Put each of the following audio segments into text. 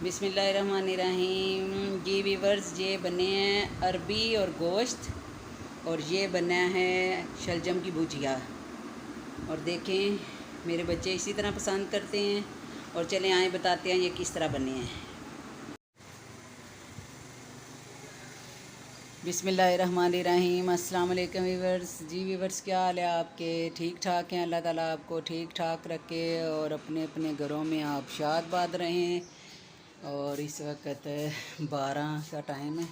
बिस्मिल्लाहिर्रहमानिर्रहीम। जी वीवर्स, ये बने हैं अरबी और गोश्त, और ये बना है शलजम की भुजिया। और देखें, मेरे बच्चे इसी तरह पसंद करते हैं। और चलें आए बताते हैं ये किस तरह बने हैं। बिस्मिल्लाहिर्रहमानिर्रहीम। अस्सलाम वालेकुम वीवर्स। जी वीवर्स, क्या हाल है आपके? ठीक ठाक हैं? अल्लाह ताला आपको ठीक ठाक रखे और अपने अपने घरों में आप शादबाद रहें। और इस वक्त 12 का टाइम है,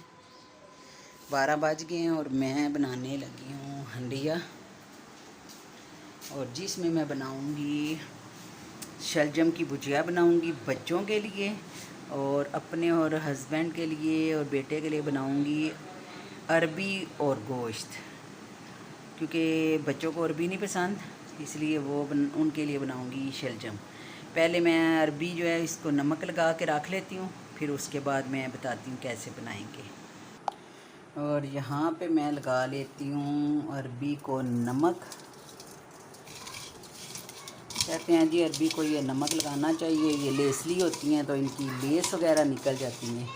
12 बज गए हैं और मैं बनाने लगी हूँ हंडिया, और जिसमें मैं बनाऊँगी शलजम की भुजिया बनाऊँगी बच्चों के लिए, और अपने और हस्बैंड के लिए और बेटे के लिए बनाऊँगी अरबी और गोश्त, क्योंकि बच्चों को अरबी नहीं पसंद, इसलिए उनके लिए बनाऊँगी शलजम। पहले मैं अरबी जो है इसको नमक लगा के रख लेती हूँ, फिर उसके बाद मैं बताती हूँ कैसे बनाएंगे। और यहाँ पे मैं लगा लेती हूँ अरबी को नमक। कहते हैं जी अरबी को ये नमक लगाना चाहिए, ये लेसली होती हैं तो इनकी लेस वगैरह निकल जाती हैं,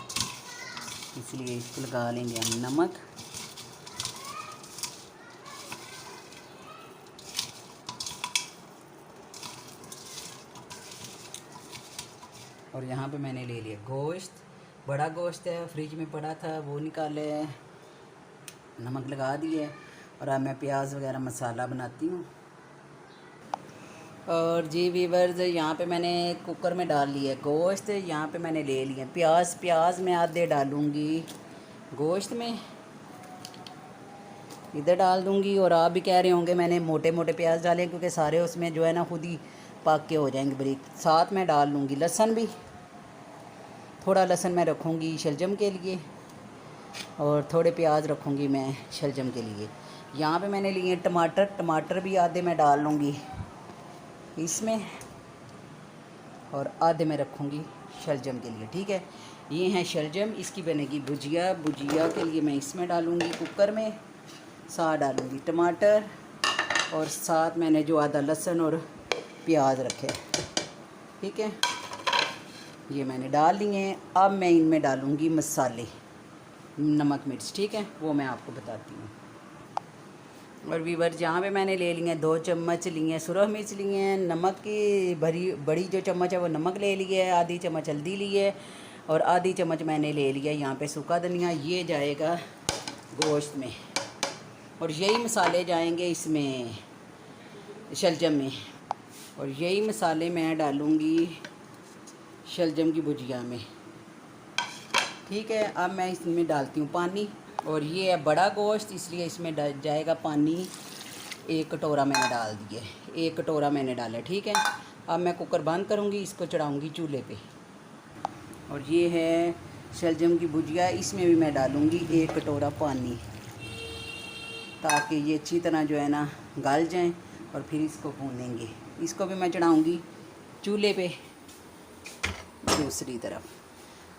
इसलिए इसको लगा लेंगे हम नमक। और यहाँ पे मैंने ले लिया गोश्त, बड़ा गोश्त है, फ्रिज में पड़ा था वो निकाले, नमक लगा दिए। और अब मैं प्याज वगैरह मसाला बनाती हूँ। और जी वीवर्स, यहाँ पे मैंने कुकर में डाल लिया गोश्त, यहाँ पे मैंने ले लिया प्याज मैं आधे डालूँगी गोश्त में, इधर डाल दूँगी। और आप भी कह रहे होंगे मैंने मोटे मोटे प्याज डाले, क्योंकि सारे उसमें जो है ना खुद ही पक के हो जाएंगे बारीक। साथ में डाल लूँगी लहसुन भी, थोड़ा लहसुन मैं रखूँगी शलजम के लिए, और थोड़े प्याज रखूँगी मैं शलजम के लिए। यहाँ पे मैंने लिए टमाटर भी आधे मैं डाल लूँगी इसमें, और आधे में रखूँगी शलजम के लिए। ठीक है, ये है शलजम, इसकी बनेगी भुजिया। भुजिया के लिए मैं इसमें डालूँगी कुकर में, साथ डालूँगी टमाटर, और साथ मैंने जो आधा लहसुन और प्याज रखे, ठीक है, ये मैंने डाल लिए हैं। अब मैं इनमें डालूँगी मसाले, नमक मिर्च, ठीक है, वो मैं आपको बताती हूँ। और वीवर, जहाँ पे मैंने ले लिए 2 चम्मच लिए सुरख मिर्च लिए हैं, नमक की बड़ी जो चम्मच है वो नमक ले लिए है, आधी चम्मच हल्दी ली है, और आधी चम्मच मैंने ले लिया यहाँ पे सूखा धनिया। ये जाएगा गोश्त में, और यही मसाले जाएंगे इसमें शलजम में, और यही मसाले मैं डालूँगी शलजम की भुजिया में। ठीक है, अब मैं इसमें डालती हूँ पानी, और ये है बड़ा गोश्त, इसलिए इसमें जाएगा पानी। 1 कटोरा मैंने डाल दिए, 1 कटोरा मैंने डाला। ठीक है, अब मैं कुकर बंद करूँगी, इसको चढ़ाऊँगी चूल्हे पे। और ये है शलजम की भुजिया, इसमें भी मैं डालूँगी 1 कटोरा पानी, ताकि ये अच्छी तरह जो है ना गल जाएं, और फिर इसको भूनेंगे। इसको भी मैं चढ़ाऊँगी चूल्हे पे दूसरी तरफ,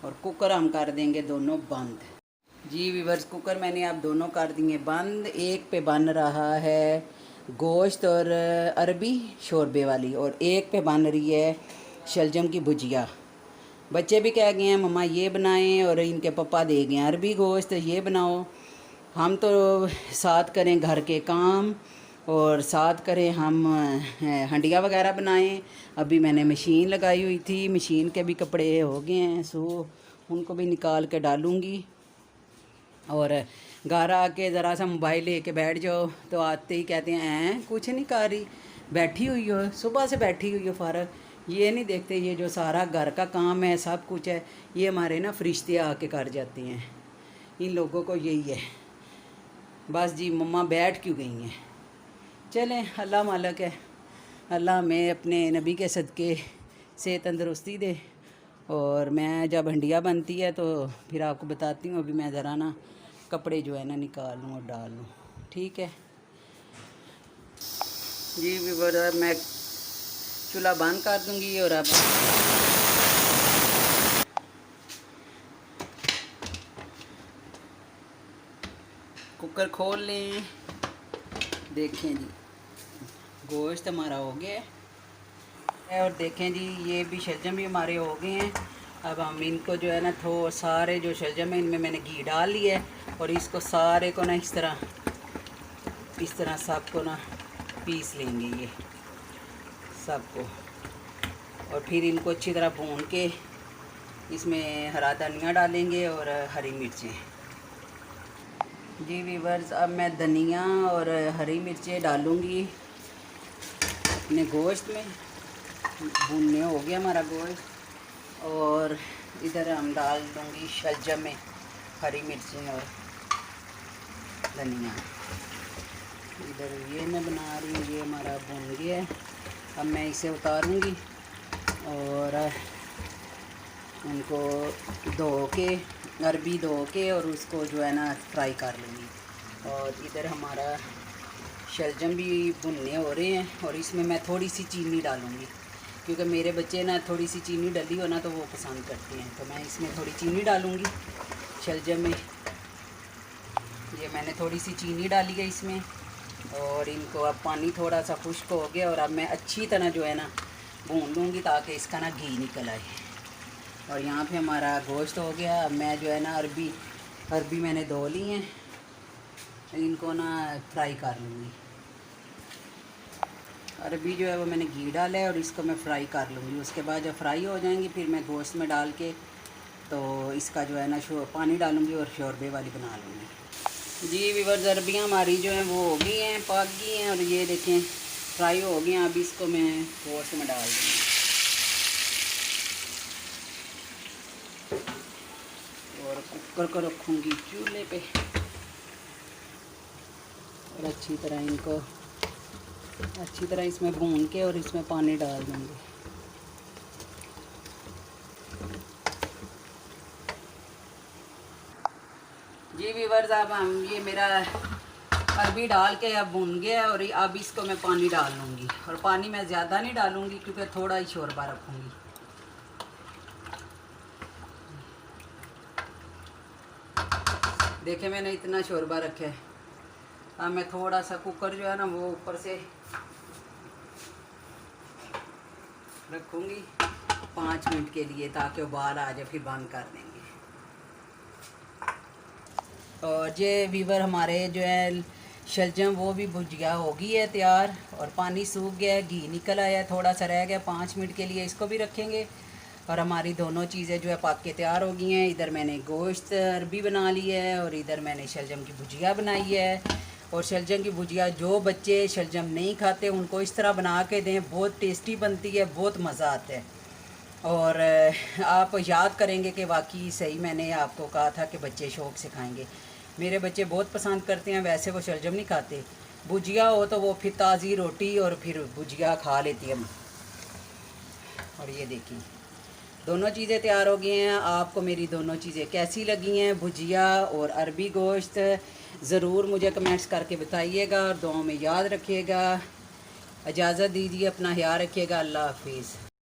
और कुकर हम कर देंगे दोनों बंद। जी वीवर्स, कुकर मैंने अब दोनों कर दिए बंद। एक पे बन रहा है गोश्त और अरबी शोरबे वाली, और एक पे बन रही है शलजम की भुजिया। बच्चे भी कह गए हैं मम्मा ये बनाएं, और इनके पापा दे गए हैं अरबी गोश्त ये बनाओ। हम तो साथ करें घर के काम, और साथ करें हम हंडिया वगैरह बनाएं। अभी मैंने मशीन लगाई हुई थी, मशीन के भी कपड़े हो गए हैं, सो उनको भी निकाल के डालूँगी। और घर आके ज़रा सा मोबाइल लेके बैठ जाओ तो आते ही कहते हैं कुछ नहीं कर रही, बैठी हुई हो, सुबह से बैठी हुई हो फ़ारग। ये नहीं देखते ये जो सारा घर का काम है, सब कुछ है, ये हमारे ना फरिश्ते आके कर जाते हैं। इन लोगों को यही है बस जी, मम्मा बैठ क्यों गई हैं। चलें, अल्लाह मालिक है, अल्लाह हमें अपने नबी के सदक़े से तंदरुस्ती दे। और मैं जब हंडिया बनती है तो फिर आपको बताती हूँ। अभी मैं ज़रा ना कपड़े जो है ना निकाल लूँ और डाल लूँ, ठीक है जी। वीवर, मैं चूल्हा बंद कर दूँगी, और अब कुकर खोल लें। देखें जी, गोश्त हमारा हो गया है, और देखें जी ये भी शलजम भी हमारे हो गए हैं। अब हम इनको जो है ना सारे जो शलजम है इनमें मैंने घी डाल लिया है और इसको सारे को ना इस तरह सबको ना पीस लेंगे ये सबको। और फिर इनको अच्छी तरह भून के इसमें हरा धनिया डालेंगे और हरी मिर्चें। जी वीवर्स, अब मैं धनिया और हरी मिर्चें डालूँगी अपने गोश्त में। भुनने हो गया हमारा गोश्त और इधर हम डाल दूँगी शलजम में हरी मिर्चें और धनिया। इधर ये मैं बना रही हूँ, ये हमारा भुन गया है। अब मैं इसे उतारूँगी और उनको अरबी धो के और उसको जो है ना फ्राई कर लूँगी। और इधर हमारा शलजम भी भुनने हो रहे हैं और इसमें मैं थोड़ी सी चीनी डालूँगी क्योंकि मेरे बच्चे ना थोड़ी सी चीनी डली हो ना तो वो पसंद करते हैं, तो मैं इसमें थोड़ी चीनी डालूँगी शलजम में। ये मैंने थोड़ी सी चीनी डाली है इसमें। और इनको अब पानी थोड़ा सा खुश्क हो गया और अब मैं अच्छी तरह जो है ना भून लूँगी ताकि इसका ना घी निकल आए। और यहाँ पे हमारा गोश्त हो गया। अब मैं जो है ना अरबी मैंने धो ली हैं, इनको ना फ्राई कर लूँगी। अरबी जो है वो मैंने घी डाला है और इसको मैं फ्राई कर लूँगी। उसके बाद जब फ्राई हो जाएंगी फिर मैं गोश्त में डाल के तो इसका जो है ना पानी डालूँगी और शोरबे वाली बना लूँगी। जी वीवर्स, अरबियाँ हमारी जो हैं वो हो गई हैं, पक गई हैं और ये देखें फ्राई हो गई हैं। अब इसको मैं गोश्त में डाल दूँगी और कुकर को रखूँगी चूल्हे पे और अच्छी तरह इसमें भून के और इसमें पानी डाल दूँगी। जी वीवर्स, अब ये मेरा अरबी डाल के अब भून गया और अब इसको मैं पानी डाल लूँगी। और पानी मैं ज़्यादा नहीं डालूँगी क्योंकि थोड़ा ही शोरबा रखूँगी। देखे मैंने इतना शोरबा रखा है। अब मैं थोड़ा सा कुकर जो है ना वो ऊपर से रखूँगी 5 मिनट के लिए ताकि उबाल आ जाए, फिर बंद कर देंगे। और ये वीवर हमारे जो है शलजम वो भी भुजिया हो गई है तैयार और पानी सूख गया है, घी निकल आया है, थोड़ा सा रह गया। 5 मिनट के लिए इसको भी रखेंगे और हमारी दोनों चीज़ें जो है पक के तैयार हो गई हैं। इधर मैंने गोश्त अरबी बना ली है और इधर मैंने शलजम की भुजिया बनाई है। और शलजम की भुजिया जो बच्चे शलजम नहीं खाते उनको इस तरह बना के दें, बहुत टेस्टी बनती है, बहुत मज़ा आता है। और आप याद करेंगे कि वाकई सही मैंने आपको कहा था कि बच्चे शौक़ से खाएंगे। मेरे बच्चे बहुत पसंद करते हैं, वैसे वो शलजम नहीं खाते। भुजिया हो तो वो फिर ताज़ी रोटी और फिर भुजिया खा लेती है। और ये देखिए दोनों चीज़ें तैयार हो गई हैं। आपको मेरी दोनों चीज़ें कैसी लगी हैं, भुजिया और अरबी गोश्त, ज़रूर मुझे कमेंट्स करके बताइएगा और दुआओं में याद रखिएगा। इजाज़त दीजिए, अपना ख्याल रखिएगा। अल्लाह हाफिज़।